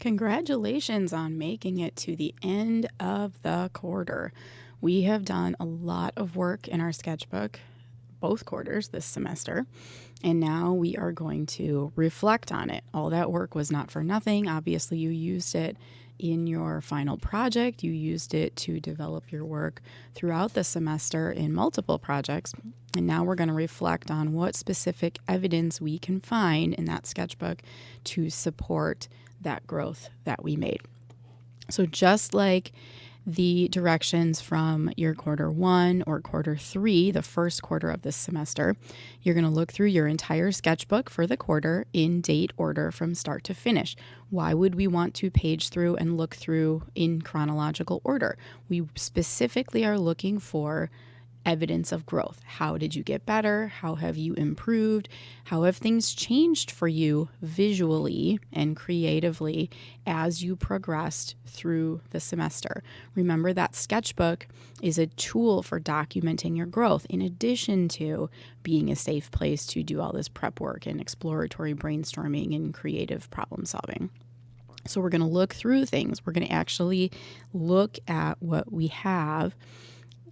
Congratulations on making it to the end of the quarter. We have done a lot of work in our sketchbook, both quarters this semester, and now we are going to reflect on it. All that work was not for nothing. Obviously, you used it in your final project. You used it to develop your work throughout the semester in multiple projects. And now we're going to reflect on what specific evidence we can find in that sketchbook to support that growth that we made. So just like the directions from your quarter one or quarter three, the first quarter of this semester, you're going to look through your entire sketchbook for the quarter in date order from start to finish. Why would we want to page through and look through in chronological order? We specifically are looking for evidence of growth. How did you get better? How have you improved? How have things changed for you visually and creatively as you progressed through the semester? Remember that sketchbook is a tool for documenting your growth in addition to being a safe place to do all this prep work and exploratory brainstorming and creative problem solving. So we're going to look through things. We're going to actually look at what we have,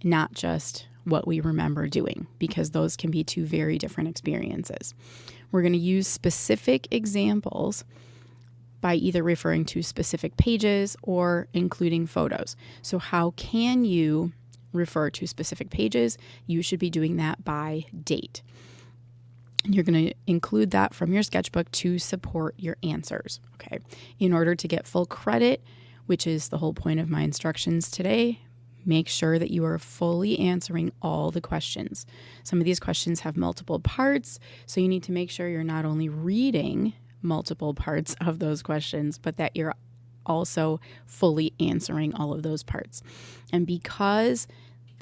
not just what we remember doing, because those can be two very different experiences. We're going to use specific examples by either referring to specific pages or including photos. So how can you refer to specific pages? You should be doing that by date. You're going to include that from your sketchbook to support your answers. Okay. In order to get full credit, which is the whole point of my instructions today, make sure that you are fully answering all the questions. Some of these questions have multiple parts, so you need to make sure you're not only reading multiple parts of those questions, but that you're also fully answering all of those parts. And because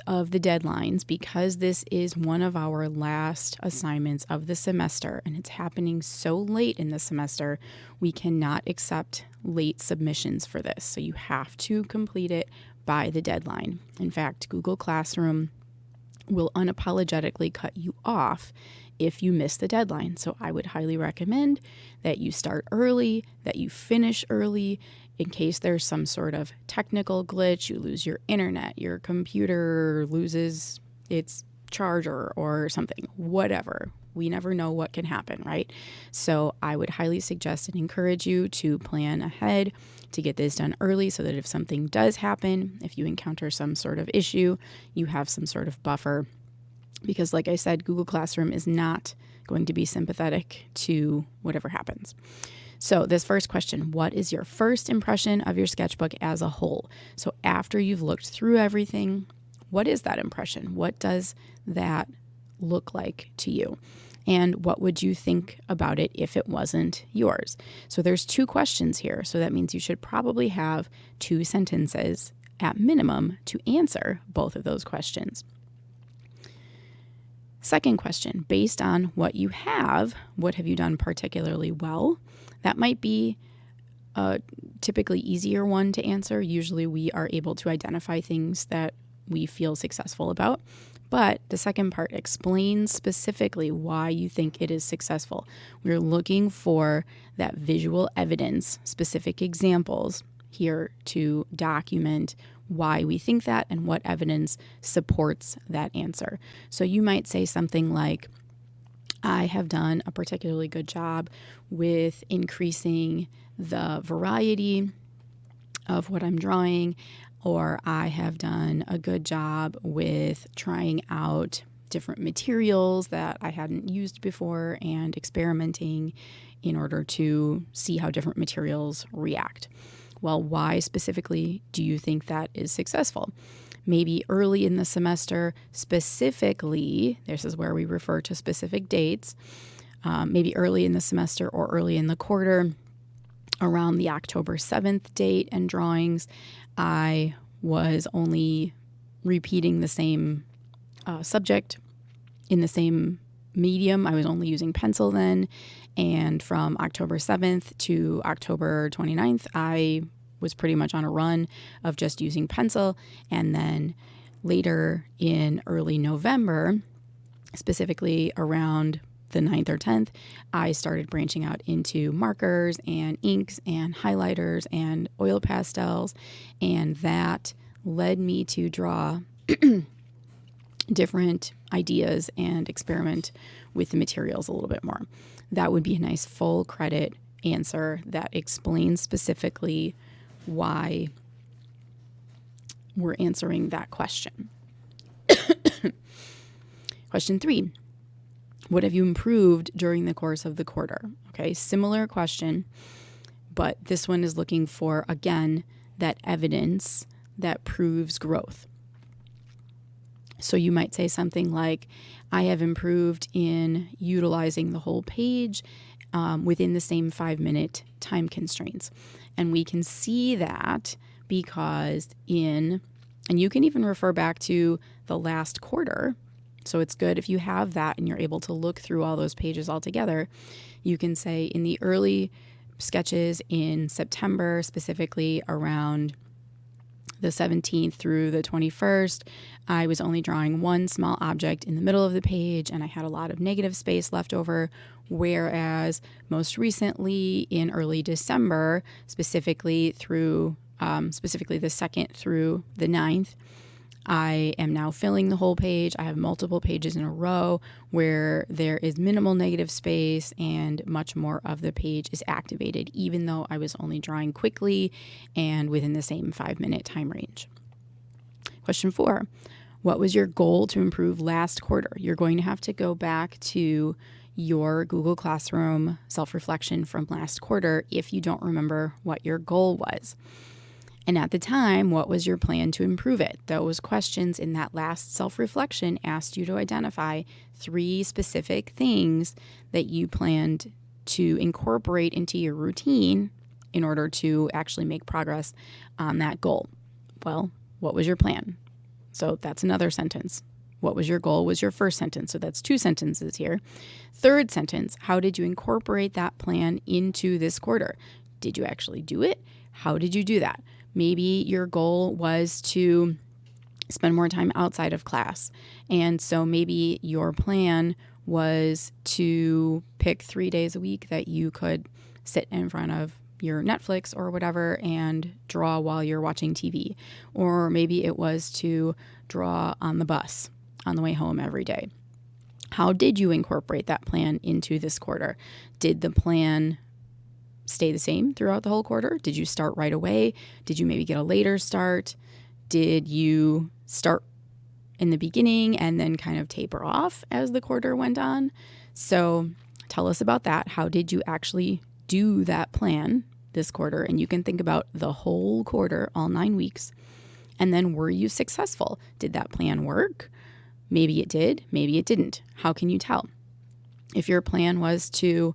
of the deadlines, because this is one of our last assignments of the semester and it's happening so late in the semester, we cannot accept late submissions for this. So you have to complete it by the deadline. In fact, Google Classroom will unapologetically cut you off if you miss the deadline. So I would highly recommend that you start early, that you finish early, in case there's some sort of technical glitch, you lose your internet, your computer loses its charger or something, whatever. We never know what can happen, right? So I would highly suggest and encourage you to plan ahead to get this done early so that if something does happen, if you encounter some sort of issue, you have some sort of buffer. Because like I said, Google Classroom is not going to be sympathetic to whatever happens. So this first question, what is your first impression of your sketchbook as a whole? So after you've looked through everything, what is that impression? What does that look like to you? And what would you think about it if it wasn't yours? So there's two questions here. So that means you should probably have 2 sentences at minimum to answer both of those questions. Second question, based on what you have, what have you done particularly well? That might be a typically easier one to answer. Usually we are able to identify things that we feel successful about. But the second part explains specifically why you think it is successful. We're looking for that visual evidence, specific examples here to document why we think that and what evidence supports that answer. So you might say something like, I have done a particularly good job with increasing the variety of what I'm drawing, or I have done a good job with trying out different materials that I hadn't used before and experimenting in order to see how different materials react. Well, why specifically do you think that is successful? Maybe early in the semester, specifically, this is where we refer to specific dates, maybe early in the semester or early in the quarter, around the October 7th date and drawings, I was only repeating the same subject in the same medium. I was only using pencil then. And from October 7th to October 29th, I was pretty much on a run of just using pencil. And then later in early November, specifically around the 9th or 10th, I started branching out into markers and inks and highlighters and oil pastels. And that led me to draw different ideas and experiment with the materials a little bit more. That would be a nice full credit answer that explains specifically why we're answering that question. Question 3. What have you improved during the course of the quarter? Okay, similar question, but this one is looking for, again, that evidence that proves growth. So you might say something like, I have improved in utilizing the whole page within the same 5-minute time constraints. And we can see that because and you can even refer back to the last quarter. So it's good if you have that and you're able to look through all those pages all together. You can say in the early sketches in September, specifically around the 17th through the 21st, I was only drawing one small object in the middle of the page and I had a lot of negative space left over. Whereas most recently in early December, specifically the 2nd through the 9th, I am now filling the whole page. I have multiple pages in a row where there is minimal negative space and much more of the page is activated, even though I was only drawing quickly and within the same 5-minute time range. Question 4, what was your goal to improve last quarter? You're going to have to go back to your Google Classroom self-reflection from last quarter if you don't remember what your goal was. And at the time, what was your plan to improve it? Those questions in that last self-reflection asked you to identify 3 specific things that you planned to incorporate into your routine in order to actually make progress on that goal. Well, what was your plan? So that's another sentence. What was your goal was your first sentence. So that's 2 sentences here. Third sentence, how did you incorporate that plan into this quarter? Did you actually do it? How did you do that? Maybe your goal was to spend more time outside of class. And so maybe your plan was to pick 3 days a week that you could sit in front of your Netflix or whatever and draw while you're watching TV. Or maybe it was to draw on the bus on the way home every day. How did you incorporate that plan into this quarter? Did the plan stay the same throughout the whole quarter? Did you start right away? Did you maybe get a later start? Did you start in the beginning and then kind of taper off as the quarter went on? So tell us about that. How did you actually do that plan this quarter? And you can think about the whole quarter, all 9 weeks. And then were you successful? Did that plan work? Maybe it did, maybe it didn't. How can you tell? If your plan was to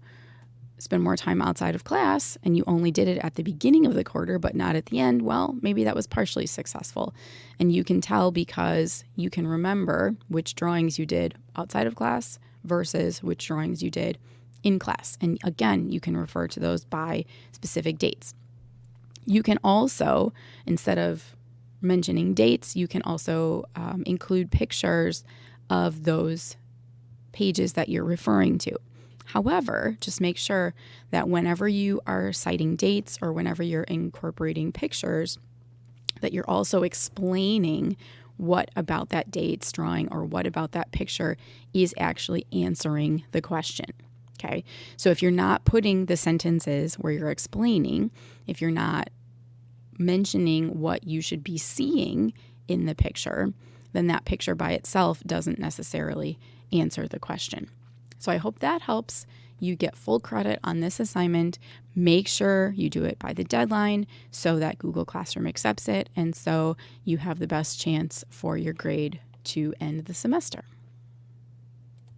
spend more time outside of class and you only did it at the beginning of the quarter but not at the end, well, maybe that was partially successful. And you can tell because you can remember which drawings you did outside of class versus which drawings you did in class. And again, you can refer to those by specific dates. You can also, instead of mentioning dates, you can also include pictures of those pages that you're referring to. However, just make sure that whenever you are citing dates or whenever you're incorporating pictures, that you're also explaining what about that date's drawing or what about that picture is actually answering the question. Okay, so if you're not putting the sentences where you're explaining, if you're not mentioning what you should be seeing in the picture, then that picture by itself doesn't necessarily answer the question. So I hope that helps you get full credit on this assignment. Make sure you do it by the deadline so that Google Classroom accepts it and so you have the best chance for your grade to end the semester.